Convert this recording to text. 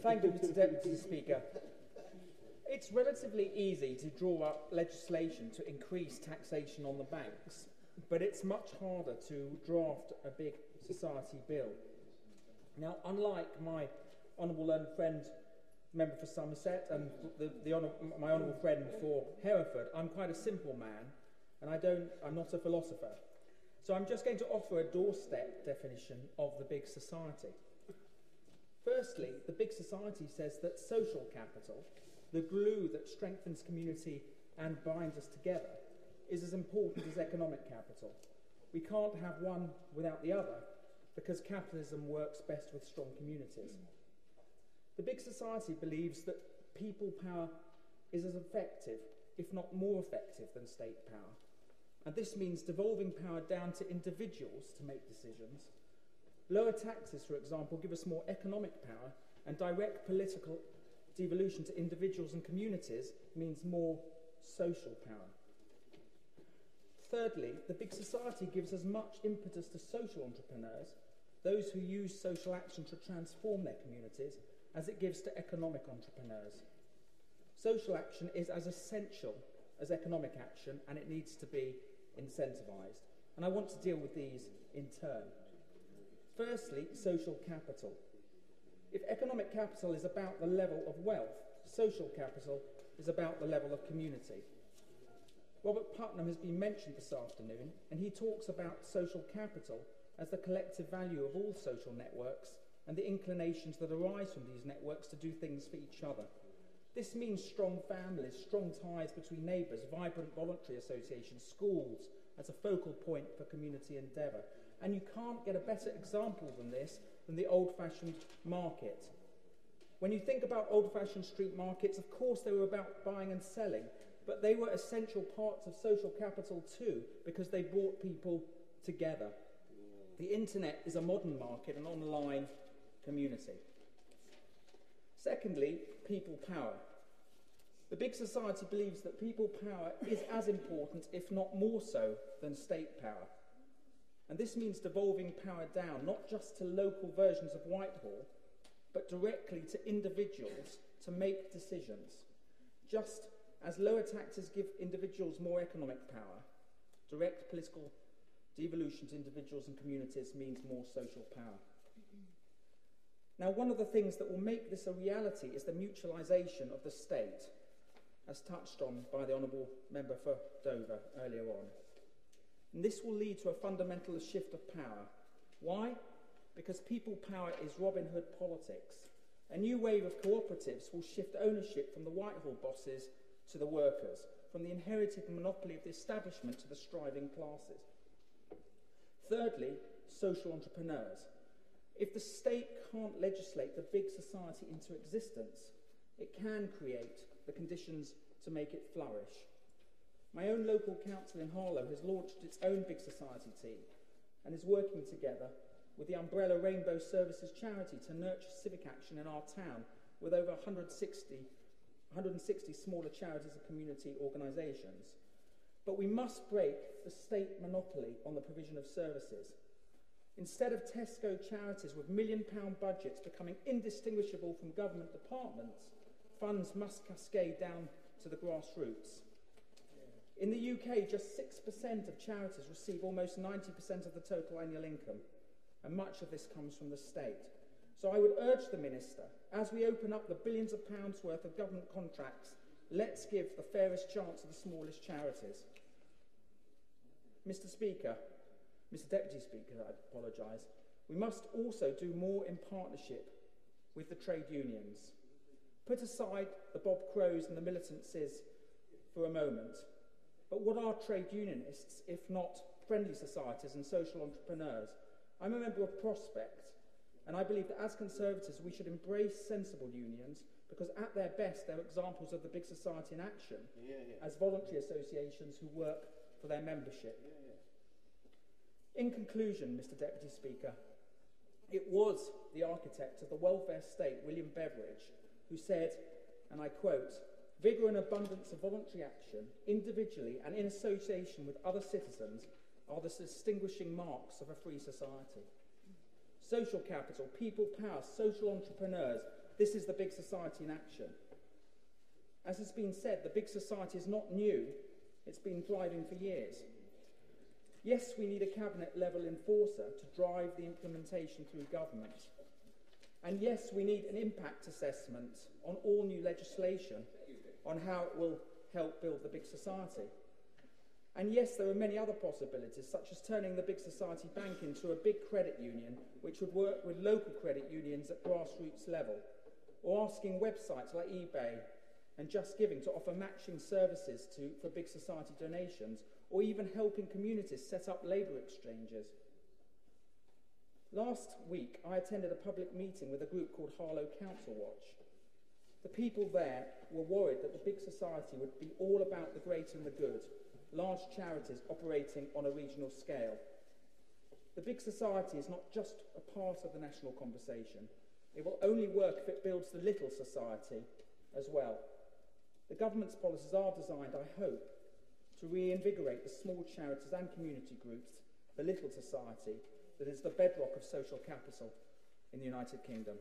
Thank you, Mr. Deputy Speaker. It's relatively easy to draw up legislation to increase taxation on the banks, but it's much harder to draft a big society bill. Now, unlike my honourable learned friend, member for Somerset, and my honourable friend for Hereford, I'm quite a simple man, and I'm not a philosopher. So I'm just going to offer a doorstep definition of the big society. Firstly, the big society says that social capital, the glue that strengthens community and binds us together, is as important as economic capital. We can't have one without the other, because capitalism works best with strong communities. The big society believes that people power is as effective, if not more effective, than state power. And this means devolving power down to individuals to make decisions. Lower taxes, for example, give us more economic power, and direct political devolution to individuals and communities means more social power. Thirdly, the big society gives as much impetus to social entrepreneurs, those who use social action to transform their communities, as it gives to economic entrepreneurs. Social action is as essential as economic action, and it needs to be incentivised. And I want to deal with these in turn. Firstly, social capital. If economic capital is about the level of wealth, social capital is about the level of community. Robert Putnam has been mentioned this afternoon, and he talks about social capital as the collective value of all social networks and the inclinations that arise from these networks to do things for each other. This means strong families, strong ties between neighbours, vibrant voluntary associations, schools as a focal point for community endeavour. And you can't get a better example than this than the old-fashioned market. When you think about old-fashioned street markets, of course they were about buying and selling, but they were essential parts of social capital too, because they brought people together. The internet is a modern market, an online community. Secondly, people power. The big society believes that people power is as important, if not more so, than state power. And this means devolving power down, not just to local versions of Whitehall, but directly to individuals to make decisions. Just as lower taxes give individuals more economic power, direct political devolution to individuals and communities means more social power. Now, one of the things that will make this a reality is the mutualisation of the state, as touched on by the Honourable Member for Dover earlier on. And this will lead to a fundamental shift of power. Why? Because people power is Robin Hood politics. A new wave of cooperatives will shift ownership from the Whitehall bosses to the workers, from the inherited monopoly of the establishment to the striving classes. Thirdly, social entrepreneurs. If the state can't legislate the big society into existence, it can create the conditions to make it flourish. My own local council in Harlow has launched its own big society team and is working together with the umbrella Rainbow Services charity to nurture civic action in our town with over 160 smaller charities and community organisations. But we must break the state monopoly on the provision of services. Instead of Tesco charities with £1 million budgets becoming indistinguishable from government departments, funds must cascade down to the grassroots. In the UK, just 6% of charities receive almost 90% of the total annual income, and much of this comes from the state. So I would urge the Minister, as we open up the billions of pounds worth of government contracts, let's give the fairest chance to the smallest charities. Mr. Deputy Speaker, I apologise. We must also do more in partnership with the trade unions. Put aside the Bob Crows and the militancies for a moment. But what are trade unionists, if not friendly societies and social entrepreneurs? I'm a member of Prospect, and I believe that as Conservatives we should embrace sensible unions, because at their best they're examples of the big society in action, as voluntary associations who work for their membership. In conclusion, Mr. Deputy Speaker, it was the architect of the welfare state, William Beveridge, who said, and I quote, "Vigour and abundance of voluntary action, individually and in association with other citizens, are the distinguishing marks of a free society." Social capital, people power, social entrepreneurs. This is the big society in action. As has been said, the big society is not new. It's been thriving for years. Yes, we need a cabinet-level enforcer to drive the implementation through government. And yes, we need an impact assessment on all new legislation on how it will help build the big society. And yes, there are many other possibilities, such as turning the big society bank into a big credit union, which would work with local credit unions at grassroots level, or asking websites like eBay and Just Giving to offer matching services for big society donations, or even helping communities set up labour exchanges. Last week, I attended a public meeting with a group called Harlow Council Watch. The people there were worried that the big society would be all about the great and the good, large charities operating on a regional scale. The big society is not just a part of the national conversation. It will only work if it builds the little society as well. The government's policies are designed, I hope, to reinvigorate the small charities and community groups, the little society that is the bedrock of social capital in the United Kingdom.